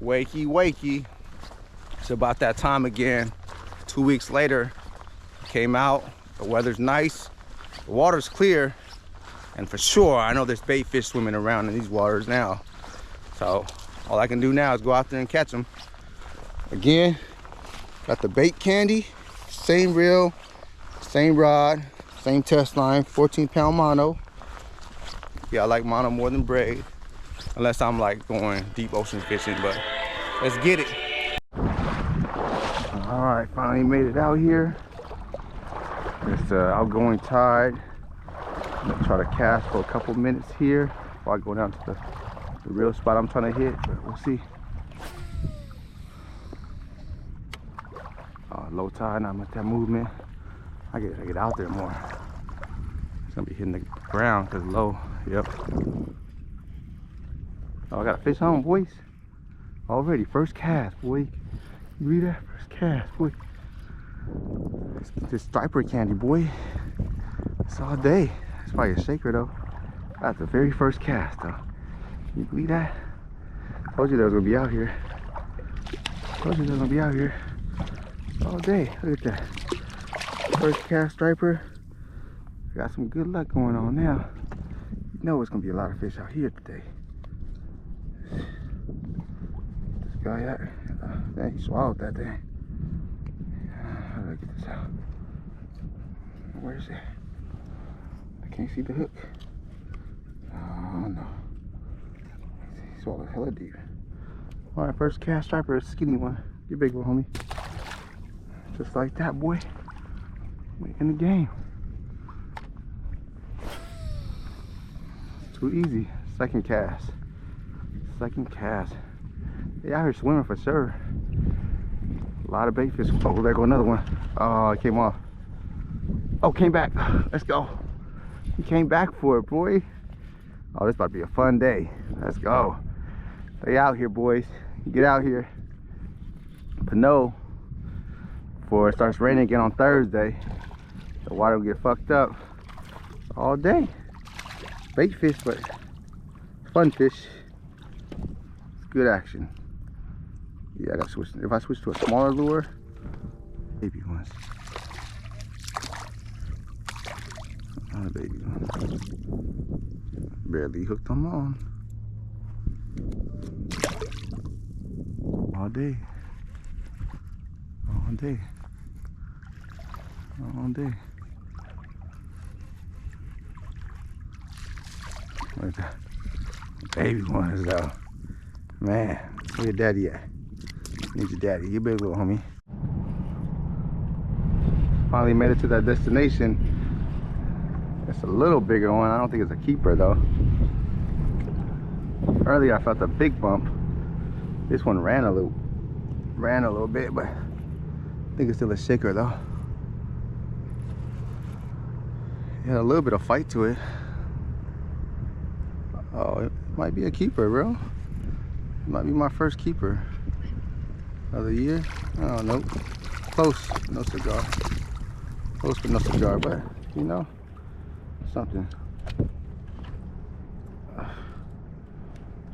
Wakey, wakey. It's about that time again. 2 weeks later, came out. The weather's nice. The water's clear. And for sure, I know there's bait fish swimming around in these waters now. So all I can do now is go out there and catch them. Again, got the bait candy. Same reel, same rod, same test line, 14-pound mono. Yeah, I like mono more than braid. Unless I'm like going deep ocean fishing, but let's get it. All right, finally made it out here. It's outgoing tide. I'm gonna try to cast for a couple minutes here before I go down to the real spot I'm trying to hit, but we'll see. Low tide, not much that movement. I get out there more. It's gonna be hitting the ground because low. Yep. Oh, I got a fish on, boys. Already, first cast, boy. You read that? First cast, boy. Let's get this striper candy, boy. It's all day. It's probably a shaker though. That's the very first cast though. Can you believe that? Told you they was gonna be out here. Told you they was gonna be out here all day. Look at that. First cast striper. Got some good luck going on now. You know it's gonna be a lot of fish out here today. This guy out. He swallowed that thing. How do I get this out? Where is it? I can't see the hook. Oh no. He swallowed hella deep. Alright, first cast striper, skinny one. Get big one, homie. Just like that, boy. Making the game. Too easy. Second cast. Second cast. They out here swimming for sure. A lot of bait fish. Oh, there go another one. Oh, it came off. Oh, came back. Let's go. He came back for it, boy. Oh, this about to be a fun day. Let's go. They out here, boys. Get out here. Pinot. Before it starts raining again on Thursday. The water will get fucked up all day. Bait fish, but fun fish. It's good action. Yeah, I gotta switch. If I switch to a smaller lure, baby ones. Baby ones. Barely hooked them on. All day. All day. All day. Look at that. Baby ones though. Man, where your daddy at? Need your daddy. You big little homie. Finally made it to that destination. It's a little bigger one. I don't think it's a keeper though. Earlier I felt a big bump. This one ran a little bit, but I think it's still a shaker though. It had a little bit of fight to it. Oh, it might be a keeper, bro. It might be my first keeper of the year. Oh, nope. Close, no cigar. Close but no cigar, but you know, something.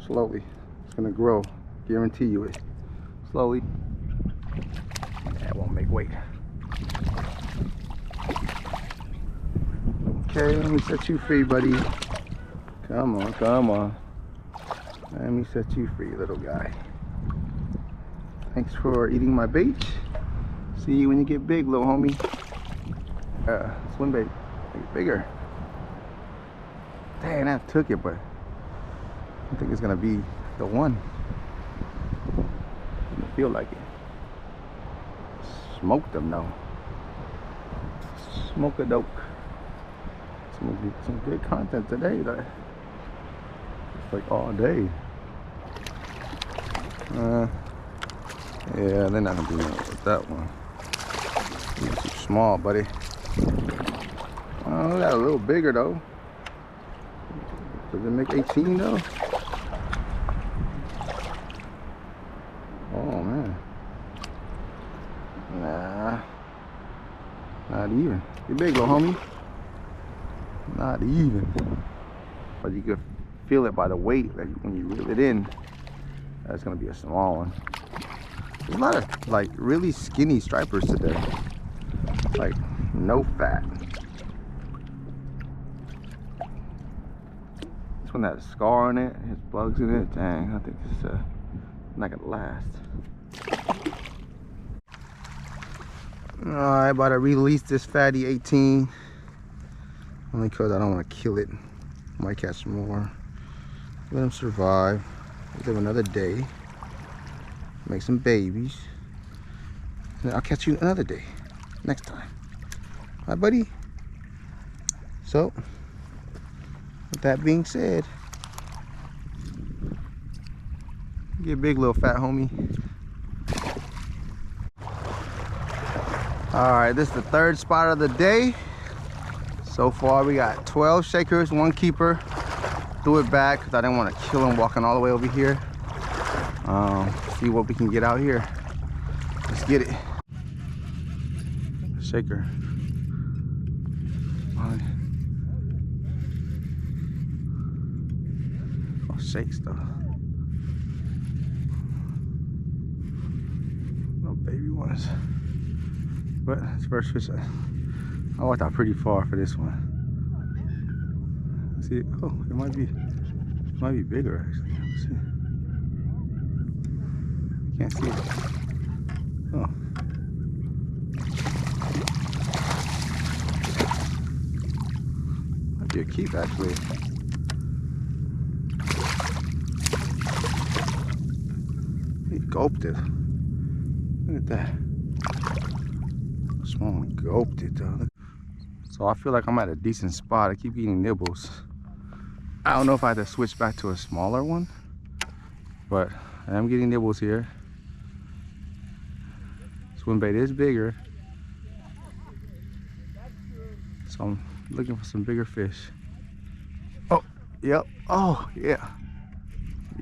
Slowly, it's gonna grow. Guarantee you it. Slowly. That won't make weight. Okay, let me set you free, buddy. Come on, come on. Let me set you free, little guy. Thanks for eating my bait. See you when you get big, little homie. Swim bait, make it bigger. Dang, that took it, but I think it's gonna be the one. I feel like it. Smoked them though. Smoke a dope. Some good content today though. It's like all day. Yeah, they're not gonna do nothing with that one. You're too small, buddy. Oh, got a little bigger though. Does it make 18 though? Oh man. Nah. Not even. Get big, little homie. Not even. But you can feel it by the weight that when you reel it in. That's gonna be a small one. There's a lot of like really skinny stripers today. Like no fat. This one has a scar on it, has bugs in it. Dang, I think this is not gonna last. Alright, about to release this fatty 18. Only because I don't want to kill it. Might catch more. Let him survive. Live another day. Make some babies. And then I'll catch you another day. Next time. Alright, buddy? So, with that being said, get big, little fat homie. Alright, this is the third spot of the day. So far we got 12 shakers, 1 keeper. Threw it back because I didn't want to kill him walking all the way over here. See what we can get out here. Let's get it. Shaker. Oh, shake stuff. No baby ones. But it's first fish. I walked out pretty far for this one. See, oh, it might be bigger actually. Let's see. Can't see it. Oh. Might be a keep actually. He gulped it. Look at that. Small one gulped it though. So I feel like I'm at a decent spot. I keep getting nibbles. I don't know if I have to switch back to a smaller one, but I am getting nibbles here. Swim bait is bigger, so I'm looking for some bigger fish. Oh, yep. Oh, yeah.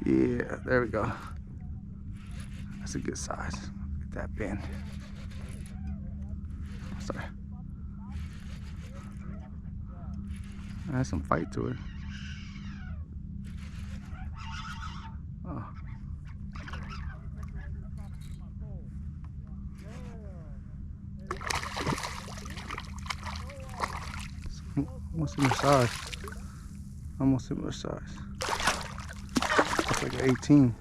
Yeah, there we go. That's a good size. Look at that bend. Sorry. Has some fight to it. Oh. Almost similar size. Almost similar size. Looks like an 18.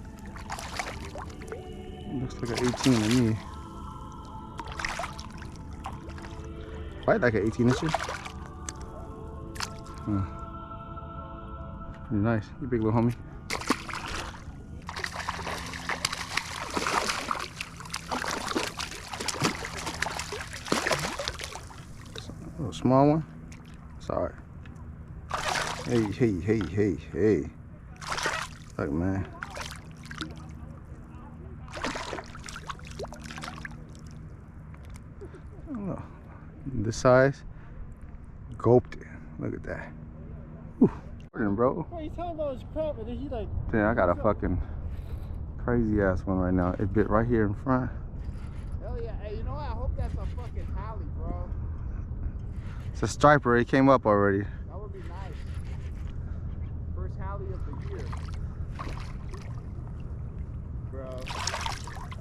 Looks like an 18 to me. Fight like an 18 inches. Pretty nice. You big little homie. A little small one. Sorry. Hey. Look, man. Oh, this size. Gulped it. Look at that. Whew. Bro. What are you talking about? His crap, and then he like. Damn, I got a fucking crazy ass one right now. It bit right here in front. Hell yeah. Hey, you know what? I hope that's a fucking Holly, bro. It's a striper. It came up already. That would be nice. First Holly of the year. Bro.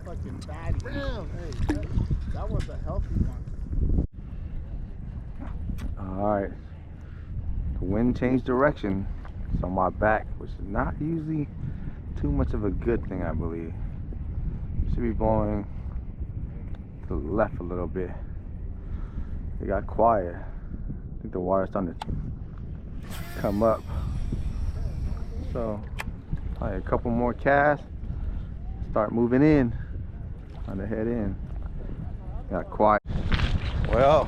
Fucking baddie. Damn. Hey, that was a healthy one. Alright. The wind changed direction. It's on my back, which is not usually too much of a good thing, I believe. Should be blowing to the left a little bit. It got quiet. I think the water's starting to come up. So, probably a couple more casts. Start moving in. Trying to head in. Got quiet. Well,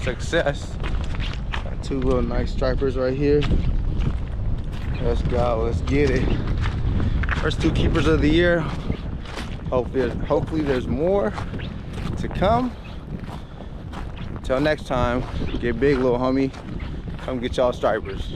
success. Got 2 little nice stripers right here. Let's go. Let's get it. First 2 keepers of the year. Hopefully there's more to come. Until next time, get big, little homie. Come get y'all stripers.